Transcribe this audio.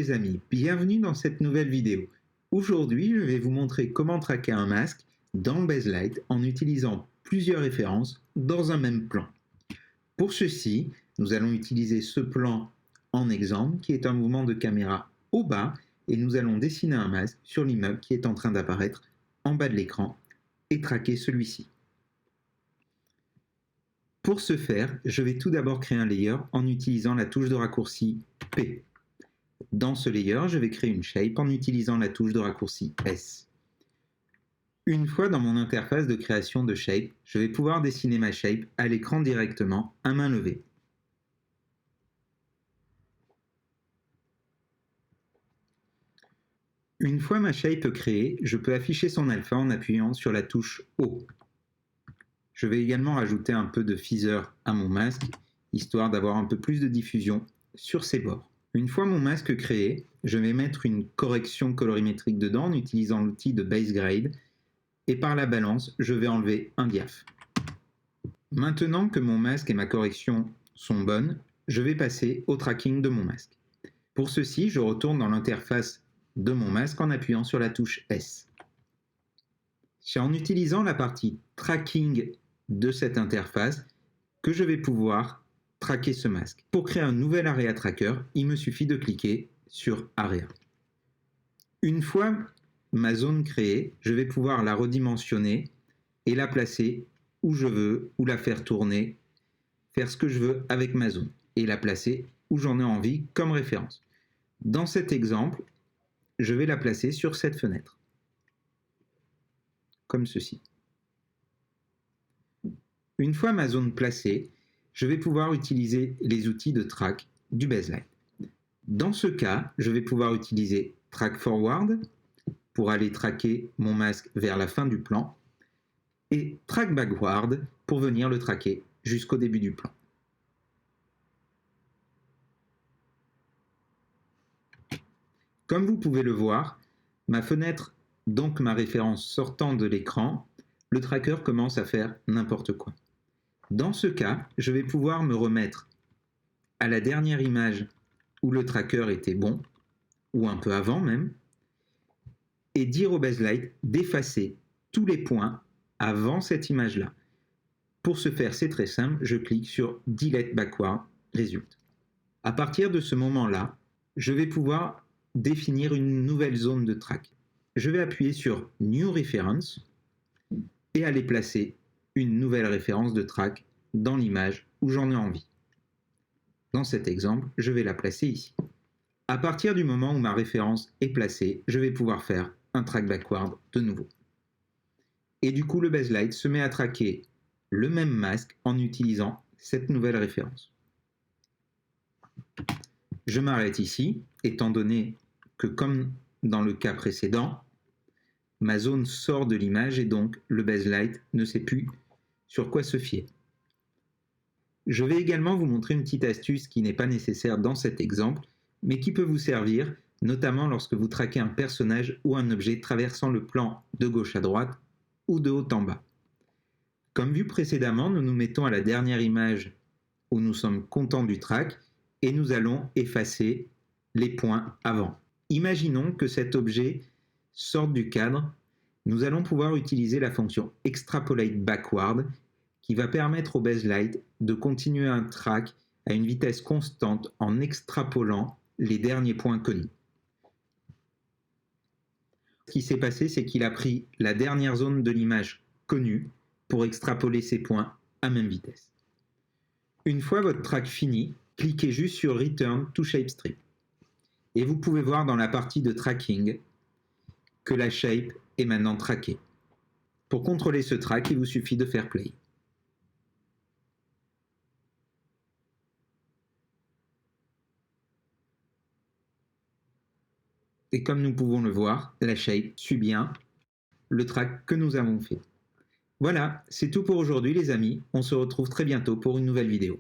les amis, bienvenue dans cette nouvelle vidéo. Aujourd'hui, je vais vous montrer comment traquer un masque dans Baselight en utilisant plusieurs références dans un même plan. Pour ceci, nous allons utiliser ce plan en exemple qui est un mouvement de caméra au bas et nous allons dessiner un masque sur l'immeuble qui est en train d'apparaître en bas de l'écran et traquer celui-ci. Pour ce faire, je vais tout d'abord créer un layer en utilisant la touche de raccourci P. Dans ce layer, je vais créer une shape en utilisant la touche de raccourci S. Une fois dans mon interface de création de shape, je vais pouvoir dessiner ma shape à l'écran directement à main levée. Une fois ma shape créée, je peux afficher son alpha en appuyant sur la touche O. Je vais également rajouter un peu de feather à mon masque, histoire d'avoir un peu plus de diffusion sur ses bords. Une fois mon masque créé, je vais mettre une correction colorimétrique dedans en utilisant l'outil de Base Grade, et par la balance, je vais enlever un diaph. Maintenant que mon masque et ma correction sont bonnes, je vais passer au tracking de mon masque. Pour ceci, je retourne dans l'interface de mon masque en appuyant sur la touche S. C'est en utilisant la partie tracking de cette interface que je vais pouvoir traquer ce masque. Pour créer un nouvel Area Tracker, il me suffit de cliquer sur Area. Une fois ma zone créée, je vais pouvoir la redimensionner et la placer où je veux, ou la faire tourner, faire ce que je veux avec ma zone et la placer où j'en ai envie comme référence. Dans cet exemple, je vais la placer sur cette fenêtre, comme ceci. Une fois ma zone placée, je vais pouvoir utiliser les outils de track du Baselight. Dans ce cas, je vais pouvoir utiliser Track Forward pour aller traquer mon masque vers la fin du plan et Track Backward pour venir le traquer jusqu'au début du plan. Comme vous pouvez le voir, ma fenêtre, donc ma référence sortant de l'écran, le tracker commence à faire n'importe quoi. Dans ce cas, je vais pouvoir me remettre à la dernière image où le tracker était bon, ou un peu avant même, et dire au Baselight d'effacer tous les points avant cette image-là. Pour ce faire, c'est très simple, je clique sur Delete Backward Result. À partir de ce moment-là, je vais pouvoir définir une nouvelle zone de track. Je vais appuyer sur New Reference et aller placer une nouvelle référence de track dans l'image où j'en ai envie. Dans cet exemple, je vais la placer ici. À partir du moment où ma référence est placée, je vais pouvoir faire un track backward de nouveau. Et du coup, le Baselight se met à traquer le même masque en utilisant cette nouvelle référence. Je m'arrête ici, étant donné que comme dans le cas précédent, ma zone sort de l'image et donc le Baselight ne sait plus sur quoi se fier. Je vais également vous montrer une petite astuce qui n'est pas nécessaire dans cet exemple, mais qui peut vous servir, notamment lorsque vous traquez un personnage ou un objet traversant le plan de gauche à droite ou de haut en bas. Comme vu précédemment, nous nous mettons à la dernière image où nous sommes contents du track et nous allons effacer les points avant. Imaginons que cet objet sorte du cadre. Nous allons pouvoir utiliser la fonction Extrapolate Backward qui va permettre au Baselight de continuer un track à une vitesse constante en extrapolant les derniers points connus. Ce qui s'est passé, c'est qu'il a pris la dernière zone de l'image connue pour extrapoler ces points à même vitesse. Une fois votre track fini, cliquez juste sur Return to Shapestrip. Et vous pouvez voir dans la partie de tracking que la shape est maintenant traquée. Pour contrôler ce track, il vous suffit de faire play. Et comme nous pouvons le voir, la shape suit bien le track que nous avons fait. Voilà, c'est tout pour aujourd'hui les amis. On se retrouve très bientôt pour une nouvelle vidéo.